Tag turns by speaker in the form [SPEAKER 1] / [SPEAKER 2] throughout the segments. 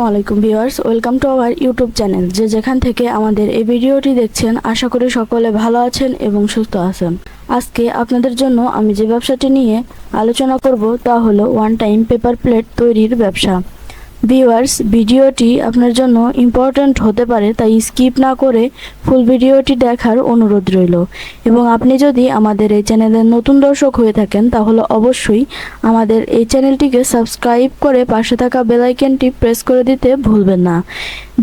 [SPEAKER 1] আলাইকুম viewers, welcome to our YouTube channel. যেখান থেকে আমাদের এই ভিডিওটি দেখছেন, আশা করি সকলে ভালো আছেন এবং সুস্থ আছেন। আজকে আপনাদের জন্য আমি যে ব্যবসাটি নিয়ে আলোচনা করব তা হলো ওয়ান টাইম পেপার প্লেট তৈরির ব্যবসা। ভিউয়ার্স, ভিডিওটি আপনার জন্য ইম্পর্ট্যান্ট হতে পারে, তাই স্কিপ না করে ফুল ভিডিওটি দেখার অনুরোধ রইল। এবং আপনি যদি আমাদের এই চ্যানেলের নতুন দর্শক হয়ে থাকেন তাহলে অবশ্যই আমাদের এই চ্যানেলটিকে সাবস্ক্রাইব করে পাশে থাকা বেল আইকনটি প্রেস করে দিতে ভুলবেন না,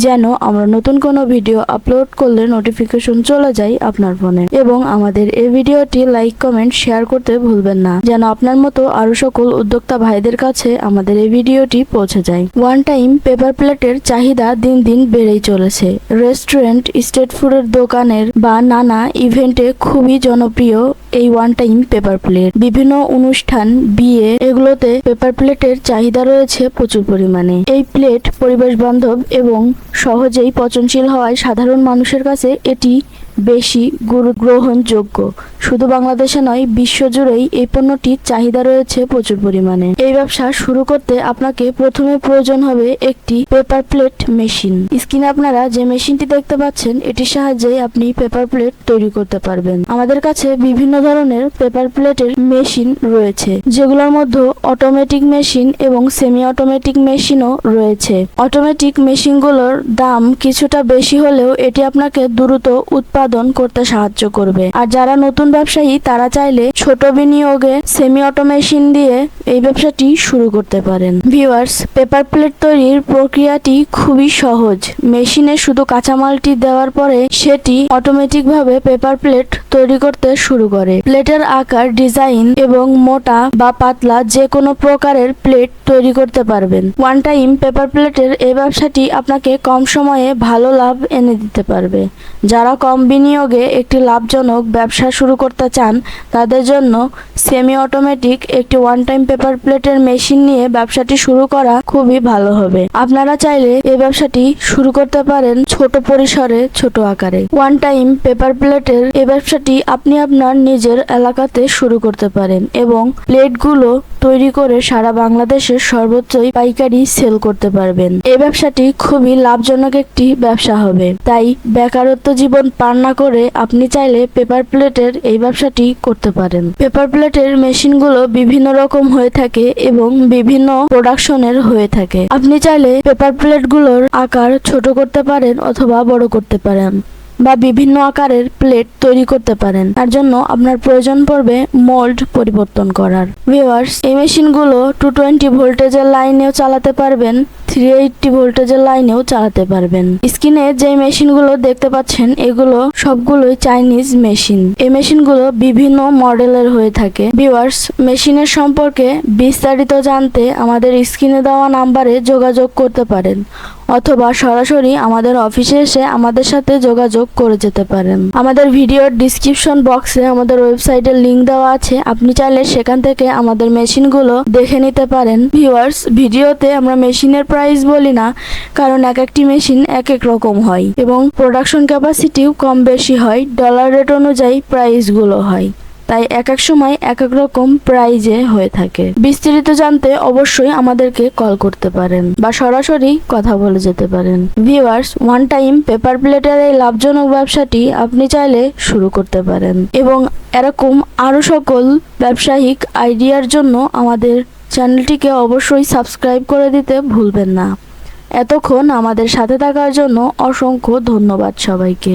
[SPEAKER 1] যেন আমরা নতুন কোনো ভিডিও আপলোড করলে নোটিফিকেশন চলে যায় আপনার ফোনে। এবং আমাদের এই ভিডিওটি লাইক, কমেন্ট, শেয়ার করতে ভুলবেন না, যেন আপনার মতো আরো সকল উদ্যোক্তা ভাইদের কাছে আমাদের এই ভিডিওটি পৌঁছে যায়। ওয়ান টাইম পেপার প্লেটের চাহিদা দিন দিন বেড়েই চলেছে। রেস্টুরেন্ট, স্ট্রিট ফুডের দোকানের বা নানা ইভেন্টে খুবই জনপ্রিয় এই ওয়ান টাইম পেপার প্লেট। বিভিন্ন অনুষ্ঠান, বিয়ে এগুলোতে পেপার প্লেটের চাহিদা রয়েছে প্রচুর পরিমাণে। এই প্লেট পরিবেশ বান্ধব এবং সহজেই পচনশীল হওয়ায় সাধারণ মানুষের কাছে এটি বেশি গ্রহণযোগ্য। শুধু বাংলাদেশে নয়, বিশ্বজুড়েই এই পণ্যটির চাহিদা রয়েছে প্রচুর পরিমাণে। এই ব্যবসা শুরু করতে আপনাকে প্রথমে প্রয়োজন হবে একটি পেপার প্লেট মেশিন। স্ক্রিনে আপনারা যে মেশিনটি দেখতে পাচ্ছেন, এটির সাহায্যে আপনি পেপার প্লেট তৈরি করতে পারবেন। আমাদের কাছে বিভিন্ন ধরনের পেপার প্লেটের মেশিন রয়েছে, যেগুলোর মধ্যে অটোমেটিক মেশিন এবং সেমি অটোমেটিক মেশিনও রয়েছে। অটোমেটিক মেশিনগুলোর দাম কিছুটা বেশি হলেও এটি আপনাকে দ্রুত উৎপাদন করতে সাহায্য করবে। আর যারা নতুন ব্যবসায়ী তারা চাইলে ছোট বিনিয়োগে সেমি অটোমেশন দিয়ে এই ব্যবসাটি শুরু করতে পারেন। ভিউয়ার্স, পেপার প্লেট তৈরির প্রক্রিয়াটি খুবই সহজ। মেশিনে শুধু কাঁচামালটি দেওয়ার পরে সেটি অটোমেটিক ভাবে পেপার প্লেট তৈরি করতে শুরু করে। প্লেটের আকার, ডিজাইন এবং মোটা বা পাতলা যে কোনো প্রকারের প্লেট তৈরি করতে পারবেন। ওয়ান টাইম পেপার প্লেটের এই ব্যবসাটি আপনাকে কম সময়ে ভালো লাভ এনে দিতে পারবে। যারা কম বিনিয়োগে একটি লাভজনক ব্যবসা শুরু করতে চান তাদের জন্য সেমি অটোমেটিক একটি ওয়ান টাইম পেপার প্লেটের মেশিন নিয়ে ব্যবসাটি শুরু করা খুবই ভালো হবে। আপনারা চাইলে এই ব্যবসাটি শুরু করতে পারেন ছোট পরিসরে, ছোট আকারে। ওয়ান টাইম পেপার প্লেটের এই ব্যবসাটি আপনি আপনার নিজের এলাকাতে শুরু করতে পারেন এবং প্লেটগুলো তৈরি করে সারা বাংলাদেশের সর্বোচ্চই পাইকারি সেল করতে পারবেন। এই ব্যবসাটি খুবই লাভজনক একটি ব্যবসা হবে। তাই বেকারত্ব জীবন পার না করে আপনি চাইলে পেপার প্লেটের এই ব্যবসাটি করতে পারেন। পেপার প্লেটের মেশিনগুলো বিভিন্ন রকম হয়ে থাকে এবং বিভিন্ন প্রোডাকশনের হয়ে থাকে। আপনি চাইলে পেপার প্লেটগুলোর আকার ছোট করতে পারেন অথবা বড় করতে পারেন বা বিভিন্ন আকারের প্লেট তৈরি করতে পারেন। তার জন্য আপনার প্রয়োজন পড়বে মোল্ড পরিবর্তন করার। ভিউয়ার্স, এই মেশিনগুলো 220 ভোল্টেজের লাইনেও চালাতে পারবেন, 380 ভোল্টেজের লাইনেও চালাতে পারবেন। স্ক্রিনে যে মেশিনগুলো দেখতে পাচ্ছেন এগুলো সবগুলোই চাইনিজ মেশিন। এই মেশিনগুলো বিভিন্ন মডেলের হয়ে থাকে। ভিউয়ার্স, মেশিনের সম্পর্কে বিস্তারিত জানতে আমাদের স্ক্রিনে দেওয়া নাম্বারে যোগাযোগ করতে পারেন অথবা সরাসরি আমাদের অফিসে এসে আমাদের সাথে যোগাযোগ করে যেতে পারেন। আমাদের ভিডিওর ডিসক্রিপশন বক্সে আমাদের ওয়েবসাইটের লিংক দেওয়া আছে, আপনি চাইলে সেখান থেকে আমাদের মেশিনগুলো দেখে নিতে পারেন। ভিউয়ার্স, ভিডিওতে আমরা মেশিনের প্রাইস বলি না, কারণ এক একটি মেশিন এক এক রকম হয় এবং প্রোডাকশন ক্যাপাসিটিও কম বেশি হয়। ডলার রেট অনুযায়ী প্রাইসগুলো হয়, তাই এক এক সময় এক এক রকম প্রাইজে হয়ে থাকে। বিস্তারিত জানতে অবশ্যই আমাদেরকে কল করতে পারেন বা সরাসরি কথা বলে যেতে পারেন। ভিউয়ার্স, ওয়ান টাইম পেপার প্লেটের এই লাভজনক ব্যবসাটি আপনি চাইলে শুরু করতে পারেন এবং এরকম আরো সকল ব্যবসায়িক আইডিয়ার জন্য আমাদের চ্যানেলটিকে অবশ্যই সাবস্ক্রাইব করে দিতে ভুলবেন না। এতক্ষণ আমাদের সাথে থাকার জন্য অসংখ্য ধন্যবাদ সবাইকে।